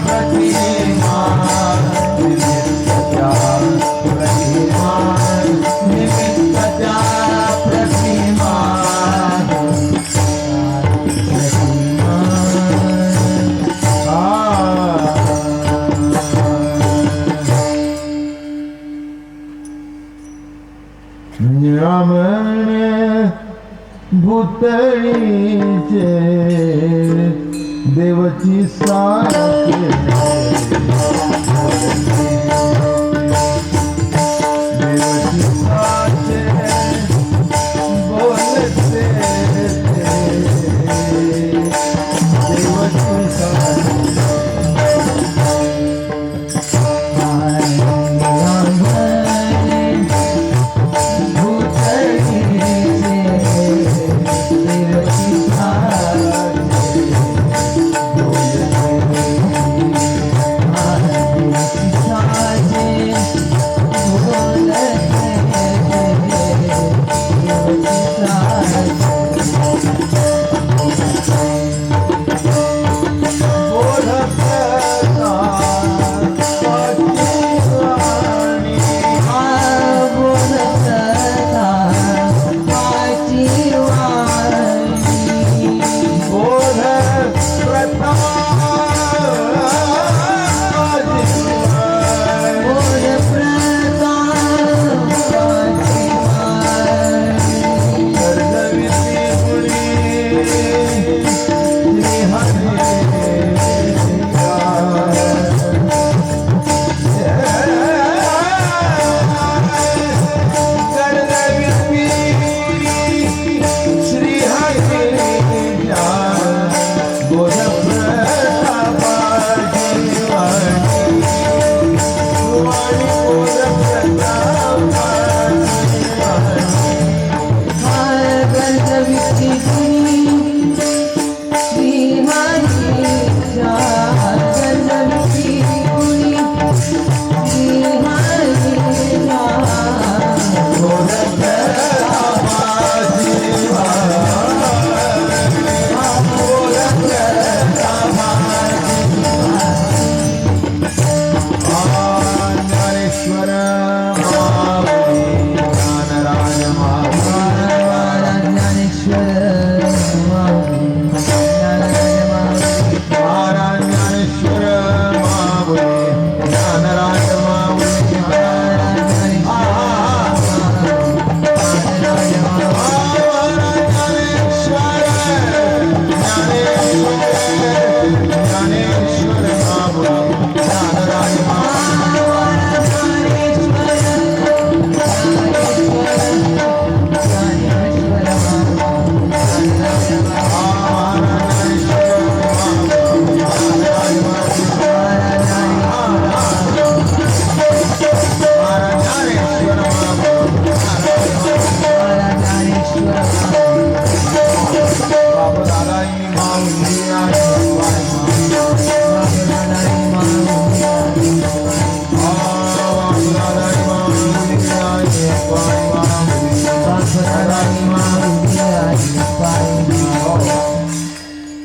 प्रतिमा निमित्ताच्या प्रतिमा निमित्ताच्या प्रतिमा निळामण भूतळीचे देवची साचे देवची साचे बोलते देवची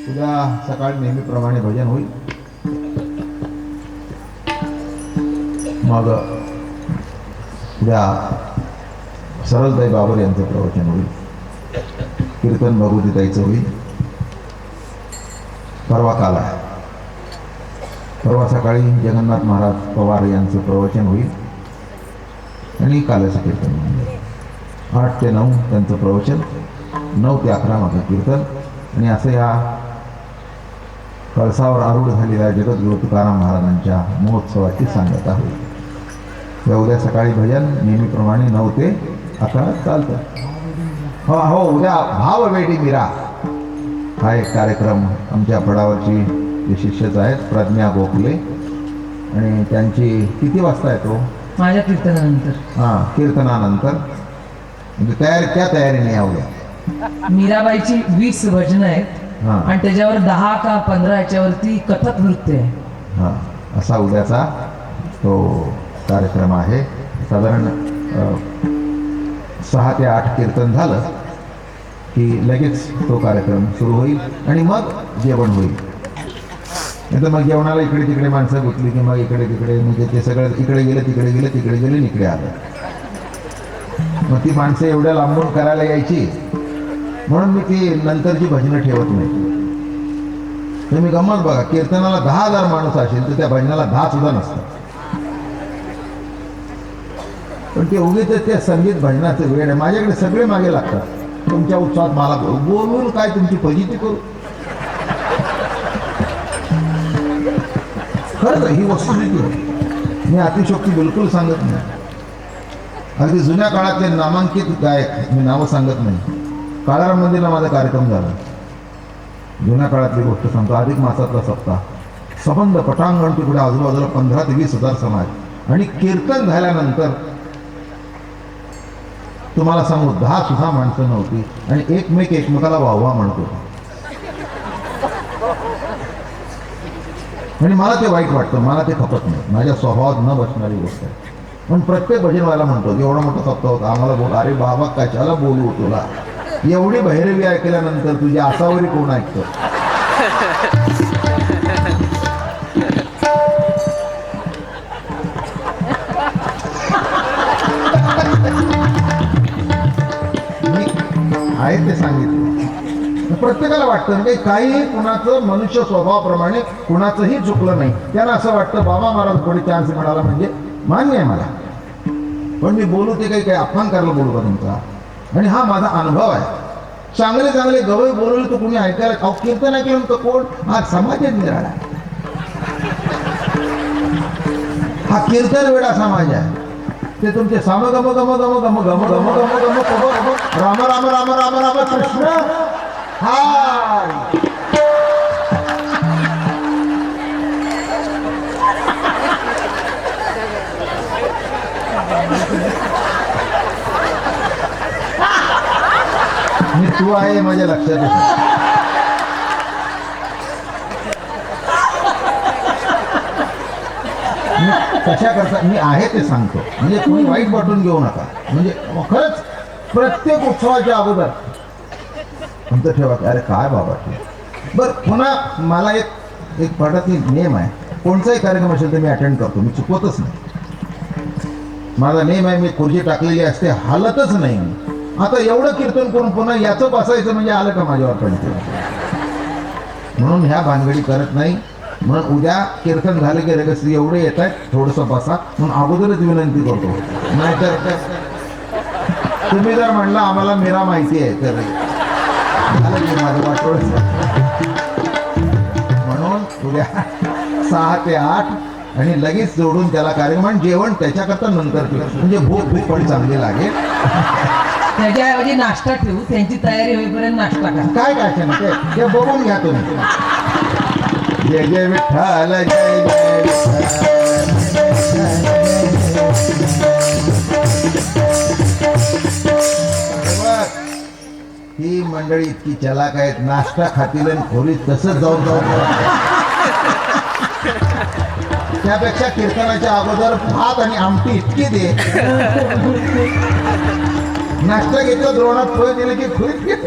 उद्या सकाळी नेहमीप्रमाणे भजन होईल. मग उद्या सरळताई बाबर यांचं प्रवचन होईल. कीर्तन भगवतीताईचं होईल. परवा काल आहे. परवा सकाळी जगन्नाथ महाराज पवार यांचं प्रवचन होईल आणि कालचं कीर्तन होईल. 8 ते 9 त्यांचं प्रवचन, 9 ते 11 माझं कीर्तन. आणि असं या कळसावर आरूढ झालेल्या जगद्गुरु तुकाराम महाराजांच्या महोत्सवाची सांगता होईल. या उद्या सकाळी भजन नेहमीप्रमाणे 9 ते 11 चालतं. हो उद्या भाववेडी मीरा हा एक कार्यक्रम आमच्या फडावरची जे शिष्यच आहेत प्रज्ञा गोखले आणि त्यांची किती वाजता येतो? माझ्या कीर्तनानंतर. हां, कीर्तनानंतर. म्हणजे त्या तयारीने या उद्या. मीराबाईची 20 भजनं आहेत हां आणि त्याच्यावर 10 का 15 याच्यावरती कथक नृत्य आहे. हां, असा उद्याचा तो कार्यक्रम आहे. साधारण 6 ते 8 कीर्तन झालं की लगेच तो कार्यक्रम सुरू होईल आणि मग जेवण होईल. नाही तर मग जेवणाला इकडे तिकडे माणसं गुंतली की मग इकडे तिकडे म्हणजे ते सगळं इकडे गेलं तिकडे गेलं तिकडे गेलं आणि इकडे आलं. मग ती माणसं एवढ्या लांबून करायला यायची म्हणून मी ती नंतरची भजनं ठेवत नाही. तुम्ही गंमत बघा, कीर्तनाला 10,000 माणूस असेल तर त्या भजनाला 10 सुद्धा नसतं. पण ते उगीच ते संगीत भजनाचं वेळ आहे. माझ्याकडे सगळे मागे लागतात. तुमच्या उत्साहात मला बोलून काय तुमची फजिती करू? खरंच ही वस्तुस्थिती आहे. मी अतिशोक्ती बिलकुल सांगत नाही. अगदी जुन्या काळातले नामांकित गायक, मी नावं सांगत नाही, काळाराम मंदिरला माझा कार्यक्रम झाला. जुन्या काळातली गोष्ट सांगतो. अधिक मासातला सप्ताह, संबंध पटांगण, तिकडे आजूबाजूला 15 ते 20,000 समाज आणि कीर्तन झाल्यानंतर तुम्हाला सांगू 10 सुद्धा माणसं नव्हती आणि एकमेकाला वाहवा म्हणत होते. आणि मला ते वाईट वाटतं, मला ते खपत नाही, माझ्या स्वभावात न बसणारी गोष्ट आहे. पण प्रत्येक भजन व्हायला म्हणतो एवढा मोठा सप्ताह होता आम्हाला बोल. अरे बाबा कशाला बोलू तुला? एवढी बहिरवी ऐकल्यानंतर तुझी आसावरी कोण ऐकतं? आहे ते सांगितलं. प्रत्येकाला वाटतं म्हणजे काही कुणाचं मनुष्य स्वभावाप्रमाणे कुणाचंही चुकलं नाही. त्यांना असं वाटतं बाबा महाराज कोणी चान्स मिळाला म्हणजे मान्य आहे मला, पण मी बोलू ते काही अपमान करायला बोलू का तुमचा? आणि हा माझा अनुभव आहे. चांगले चांगले गवई बोलवले तर कुणी ऐकायला कीर्तन ऐकलं तर कोण? हा समाजच निराळा. हा कीर्तन वेळा समाज आहे. ते तुमचे साम गम गम गम गम गम गम गम गम गम राम राम राम राम राम कृष्ण हाय. मी तू आहे माझ्या लक्षात येतं. कशा करता मी आहे ते सांगतो, म्हणजे तुम्ही वाईट वाटून घेऊ नका. म्हणजे खरंच प्रत्येक उत्सवाच्या अगोदर तुमचं ठेवा की अरे काय बाबा ते. बरं पुन्हा मला एक पटातील नियम आहे. कोणताही कार्यक्रम असेल तर मी अटेंड करतो, मी चुकवतच नाही. माझा नियम आहे, मी खुर्ची टाकलेली असते, हालतच नाही मी. आता एवढं कीर्तन करून पुन्हा याचं बसायचं म्हणजे आलं का माझ्यावर पडते? म्हणून ह्या भानगडी करत नाही. म्हणून उद्या कीर्तन झालं की रगस्त्री एवढे येत आहेत थोडंसं बसा म्हणून अगोदरच विनंती करतो. नाहीतर तुम्ही जर म्हणलं आम्हाला मीरा माहिती आहे तर झालं की माझं वाटोळ. म्हणून उद्या 6 ते 8 आणि लगेच जोडून त्याला कार्यक्रम आणि जेवण त्याच्याकरता नंतर म्हणजे भूक पण चांगली लागेल. त्याच्याऐवजी नाश्ता ठेवू, त्यांची तयारी होईपर्यंत नाश्ता करा. काय काय नाही ते बघून घ्या तुम्ही. जय जय विठ्ठल जय जय ही मंडळी इतकी चलाक आहेत, नाश्ता खातील आणि खोलीत तसंच जाऊन त्यापेक्षा कीर्तनाच्या अगोदर भात आणि आमटी इतकी दे. नाश्ता घेतला द्रोणात पोहे दिले की खुरीत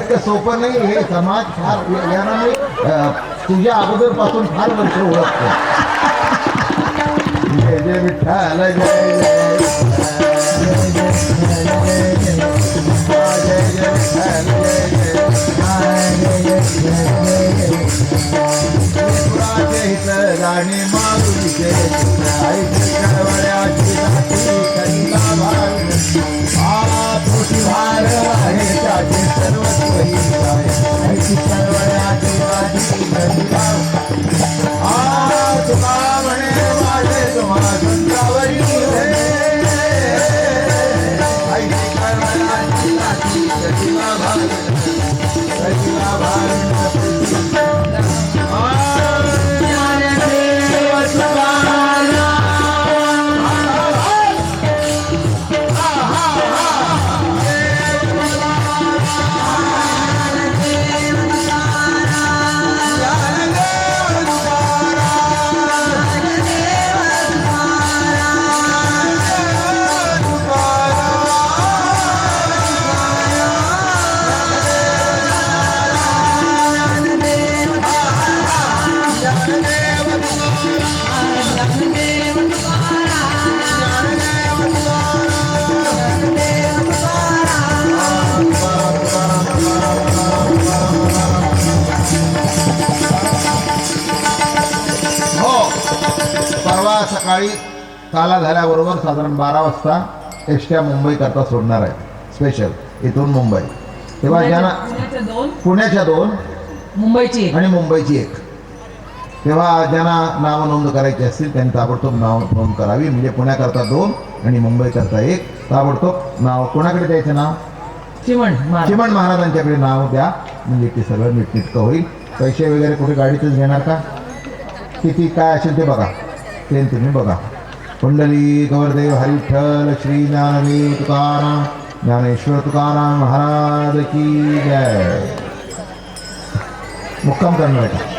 इतकं सोपं नाही हे समाज फार यांना मी तुझ्या अगोदरपासून फार वर्ष ओळखतो. जय जय विठ्ठल जय जय राणी माऊलीचे आईची कळवळ्याची नाती कलिला भार पोटी भार आहे त्याचे सर्वस्व आईची कळवळ्याची नाती कलिला तुका म्हणे वाटे तुम्हा संतावरी आईची कळवळ्याची नाती कलिला भार कलिला भार सकाळी काला झाल्याबरोबर साधारण 12 वाजता एसट्या मुंबई करता सोडणार आहे स्पेशल इथून मुंबई. तेव्हा ज्यांना पुण्याच्या 2 मुंबईची 1 आणि मुंबईची 1 तेव्हा ज्यांना नाव नोंद करायची असतील त्यांनी ताबडतोब नाव नोंद करावी. म्हणजे पुण्याकरता 2 आणि मुंबईकरता 1. ताबडतोब नाव कोणाकडे द्यायचं नाव चिमण महाराजांच्याकडे नाव द्या म्हणजे ते सगळं नीटनेटकं होईल. पैसे वगैरे कुठे गाडीतच घेणार का किती काय असेल ते बघा ते तुम्ही बघा. कुंडली गौरदेव हरिविठ्ठल श्री ज्ञानदेव तुकाराम ज्ञानेश्वर तुकाराम महाराज की जय. मुक्काम करणार आहे का